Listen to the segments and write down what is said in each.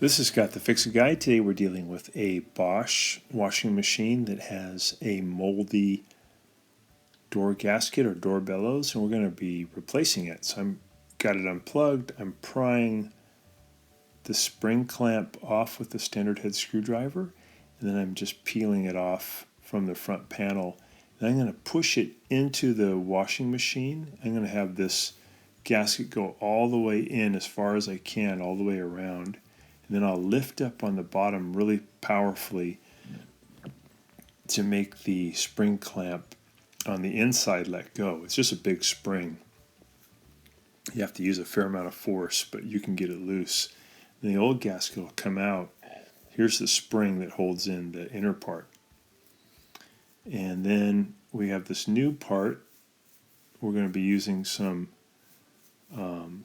This is Scott the Fix-It Guy. Today we're dealing with a Bosch washing machine that has a moldy door gasket or door bellows, and we're going to be replacing it. So I've got it unplugged. I'm prying the spring clamp off with the standard head screwdriver, and then I'm just peeling it off from the front panel. And I'm going to push it into the washing machine. I'm going to have this gasket go all the way in as far as I can, all the way around. And then I'll lift up on the bottom really powerfully to make the spring clamp on the inside let go. It's just a big spring. You have to use a fair amount of force, but you can get it loose. And the old gasket will come out. Here's the spring that holds in the inner part. And then we have this new part. We're going to be using some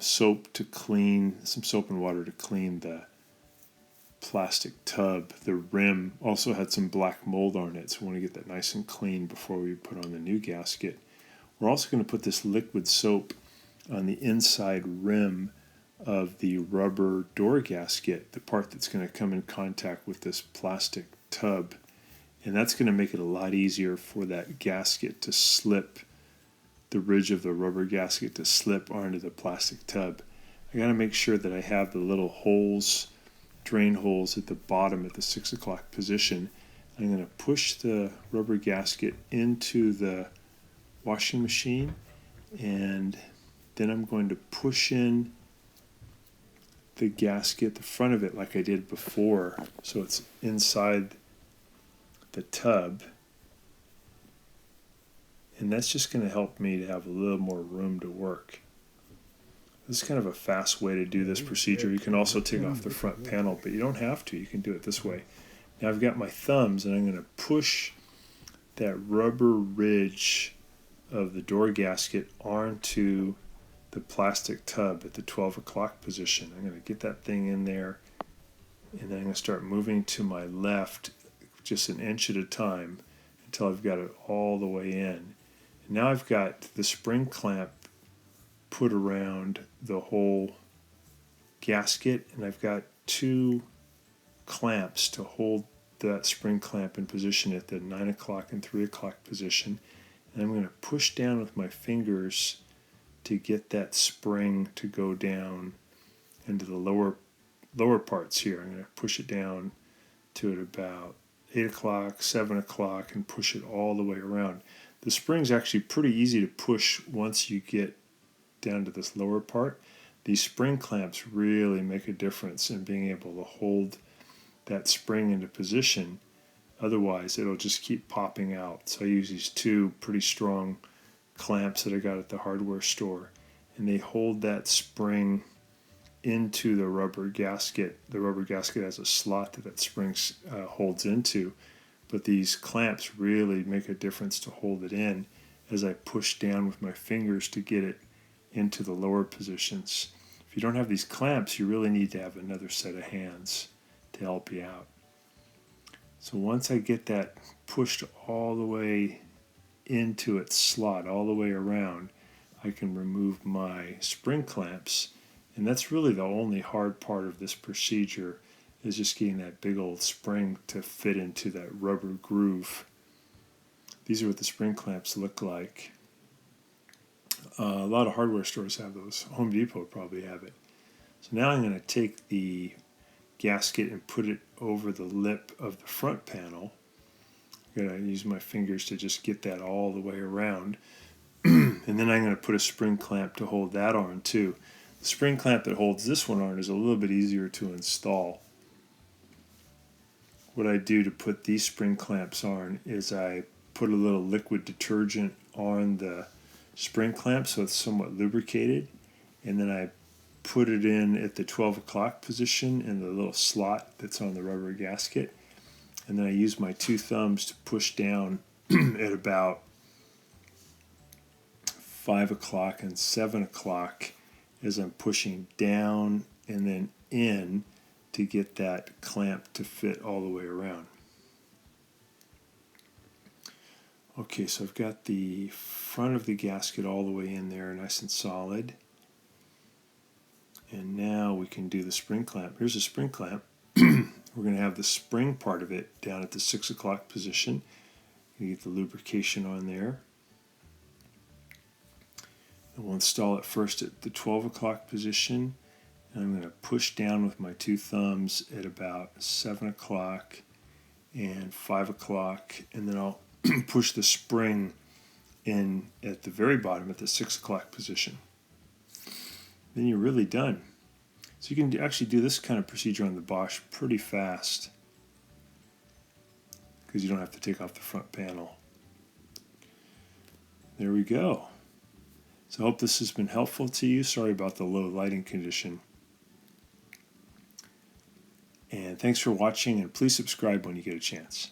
soap to clean, some soap and water to clean the plastic tub. The rim also had some black mold on it, so we want to get that nice and clean before we put on the new gasket. We're also going to put this liquid soap on the inside rim of the rubber door gasket, the part that's going to come in contact with this plastic tub, and that's going to make it a lot easier for that gasket to slip, the ridge of the rubber gasket to slip onto the plastic tub. I got to make sure that I have the little holes, drain holes at the bottom at the 6 o'clock position. I'm going to push the rubber gasket into the washing machine, and then I'm going to push in the gasket, the front of it, like I did before, so it's inside the tub. And that's just going to help me to have a little more room to work. This is kind of a fast way to do this procedure. You can also take off the front panel, but you don't have to. You can do it this way. Now I've got my thumbs, and I'm going to push that rubber ridge of the door gasket onto the plastic tub at the 12 o'clock position. I'm going to get that thing in there, and then I'm going to start moving to my left just an inch at a time until I've got it all the way in. And now I've got the spring clamp put around the whole gasket, and I've got two clamps to hold that spring clamp in position at the 9 o'clock and 3 o'clock position. And I'm going to push down with my fingers to get that spring to go down into the lower parts here. I'm going to push it down to at about 8 o'clock, 7 o'clock, and push it all the way around. The spring's actually pretty easy to push once you get down to this lower part. These spring clamps really make a difference in being able to hold that spring into position. Otherwise, it'll just keep popping out. So I use these two pretty strong clamps that I got at the hardware store, and they hold that spring into the rubber gasket. The rubber gasket has a slot that spring holds into, but these clamps really make a difference to hold it in as I push down with my fingers to get it into the lower positions. If you don't have these clamps, you really need to have another set of hands to help you out. So once I get that pushed all the way into its slot, all the way around, I can remove my spring clamps, and that's really the only hard part of this procedure, is just getting that big old spring to fit into that rubber groove. These are what the spring clamps look like. A lot of hardware stores have those. Home Depot probably have it. So now I'm going to take the gasket and put it over the lip of the front panel. I'm going to use my fingers to just get that all the way around. And then I'm going to put a spring clamp to hold that on too. The spring clamp that holds this one on is a little bit easier to install. What I do to put these spring clamps on is I put a little liquid detergent on the spring clamp so it's somewhat lubricated, and then I put it in at the 12 o'clock position in the little slot that's on the rubber gasket, and then I use my two thumbs to push down at about 5 o'clock and 7 o'clock as I'm pushing down and then in to get that clamp to fit all the way around. Okay, so I've got the front of the gasket all the way in there, nice and solid. And now we can do the spring clamp. Here's a spring clamp. We're going to have the spring part of it down at the 6 o'clock position. You get the lubrication on there. And we'll install it first at the 12 o'clock position. And I'm going to push down with my two thumbs at about 7 o'clock and 5 o'clock. And then I'll push the spring in at the very bottom at the 6 o'clock position. Then you're really done. So you can actually do this kind of procedure on the Bosch pretty fast because you don't have to take off the front panel. There we go. So I hope this has been helpful to you. Sorry about the low lighting condition. And thanks for watching, and please subscribe when you get a chance.